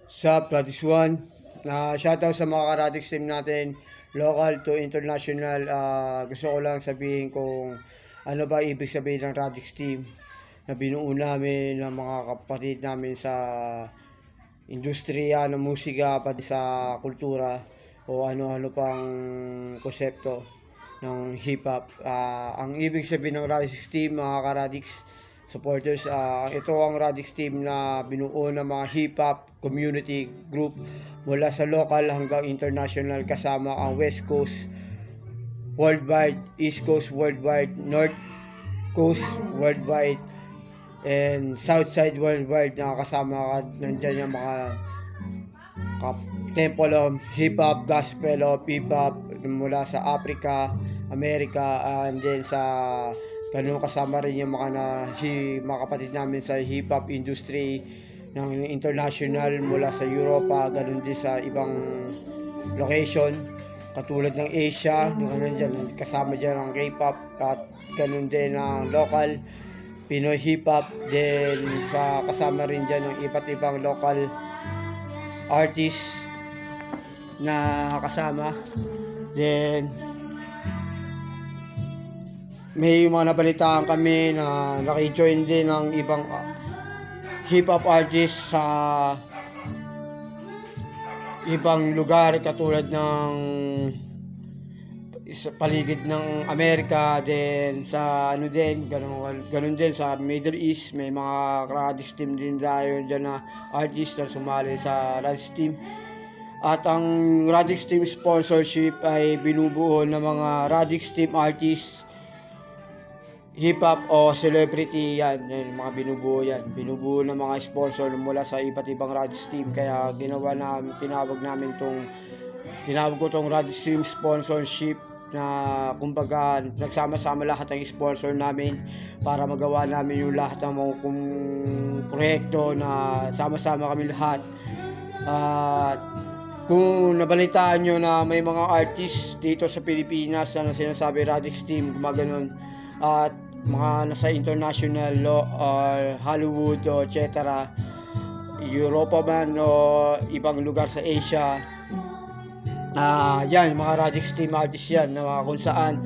Sup, Radix One. Shoutout sa mga Radix team natin, local to international. Gusto ko lang sabihin kung ano ba ibig sabihin ng Radix team na binuo namin ng mga kapatid namin sa industriya ng musika pati sa kultura o ano-ano pang konsepto ng hip-hop. Ang ibig sabihin ng Radix team, mga ka-Radix supporters, ito ang Radix team na binuo ng mga hip-hop community group mula sa local hanggang international, kasama ang West Coast worldwide, East Coast worldwide, North Coast worldwide, and Southside worldwide. Nakakasama nandyan yung mga temple of hip-hop, gospel of hip-hop mula sa Africa, America, and then sa ganun kasama rin yung mga kapatid namin sa hip-hop industry ng international mula sa Europa, ganun din sa ibang location katulad ng Asia, ganun dyan, kasama dyan ang K-pop at ganun din ang local Pinoy hip-hop, then sa kasama rin dyan ng iba't ibang local artists na kasama. Then may mga nabalitaan kami na naki-join din ng ibang hip-hop artists sa ibang lugar katulad ng sa paligid ng Amerika, din sa ganun din sa Middle East. May mga Radix team din dyan na artist na sumali sa Radix team. At ang Radix team sponsorship ay binubuo ng mga Radix team artists, hip-hop o celebrity, yan mga binubuo ng mga sponsor mula sa iba't ibang Radix team. Kaya tinawag ko tong Radix team sponsorship, na kumbaga nagsama-sama lahat ng sponsor namin para magawa namin yung lahat ng mga proyekto na sama-sama kami lahat. At kung nabalitaan nyo na may mga artists dito sa Pilipinas na sinasabi Radix team, gumaganon, at mga nasa international Hollywood o etc., Europa man o ibang lugar sa Asia, yan mga Radix team artists yan na kung saan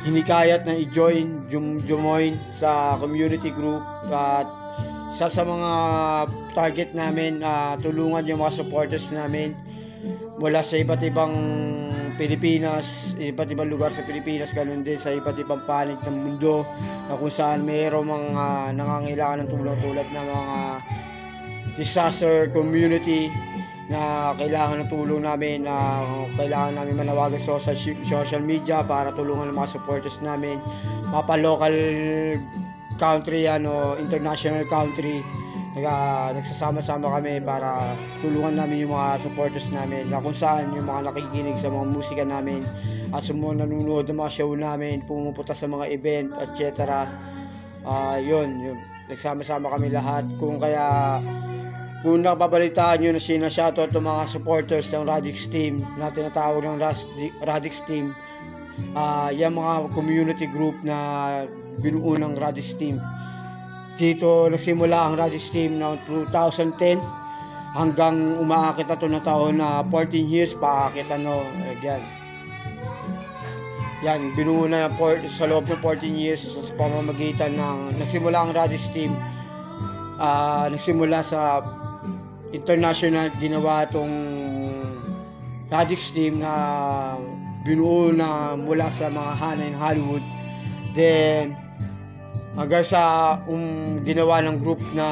hinikayat na i-join sa community group. At sa mga target namin, tulungan yung mga supporters namin mula sa iba't ibang Pilipinas, iba't ibang lugar sa Pilipinas, ganun din sa iba't ibang panig ng mundo na kung saan mayroong mga nangangailangan ng tulong tulad ng mga disaster community na kailangan ng tulong namin, na kailangan namin manawagan sa social media para tulungan ng mga supporters namin, mapa-local country o international country. Nagsasama-sama kami para tulungan namin yung mga supporters namin, na kung saan yung mga nakikinig sa mga musika namin at mga nanonood ng mga show namin, pumupunta sa mga event, etc. Yun, nagsama-sama kami lahat. Kung napabalitaan nyo na sinashoutout ng mga supporters ng Radix team na tinatawag ng Radix team, yung mga community group na binuo ng Radix team. Dito nagsimula ang Radix team noong 2010 hanggang umaakit na ito na taon na 14 years paakit yan binuo na sa loob ng 14 years sa pamamagitan ng nagsimula ang Radix team. Nagsimula sa international, ginawa itong Radix team na binuo na mula sa mga hanay ng Hollywood, then hanggang sa ginawa ng group na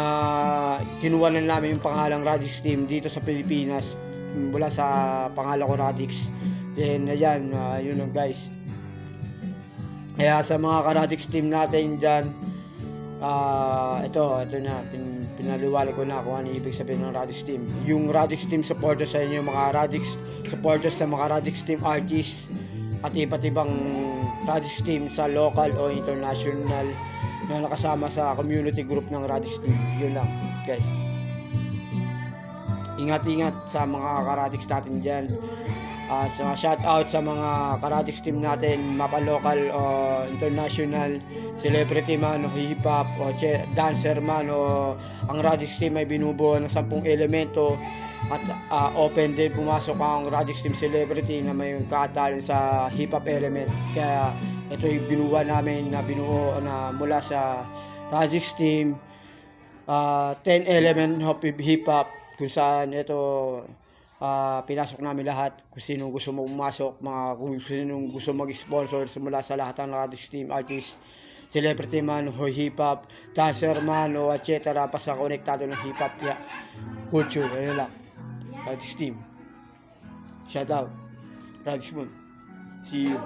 kinuha na namin yung pangalang Radix team dito sa Pilipinas mula sa pangalan ko Radix. Then ayan, yun lang guys. Kaya sa mga ka-Radix team natin dyan, ito na, pinaliwanag ko na kung ano ibig sabihin ng Radix team. Yung Radix team supporters sa inyo, mga Radix supporters sa mga Radix team artists at iba't ibang Radix team sa local o international na nakasama sa community group ng Radix team. Yun lang guys. Ingat-ingat sa mga ka-Radix natin dyan. At shout out sa mga Karatix team natin, mapa local o international, celebrity man o hip hop o dancer man o ang Radix team ay binubuo ng 10 elemento at open din pumasok ang Radix team celebrity na may katalent sa hip hop element. Kaya ito yung binuo namin na binuo na mula sa Radix team 10 element of hip hop kung saan ito pinasok namin lahat kung sino gusto mo pumasok, kung sino gusto mag-sponsor mula sa lahat ng Radix team artist, celebrity man o hip hop, dancer man o etc. Basta konektado ng hip hop culture. Ano lang, Radix team. Shout out, Radix Moon. See you.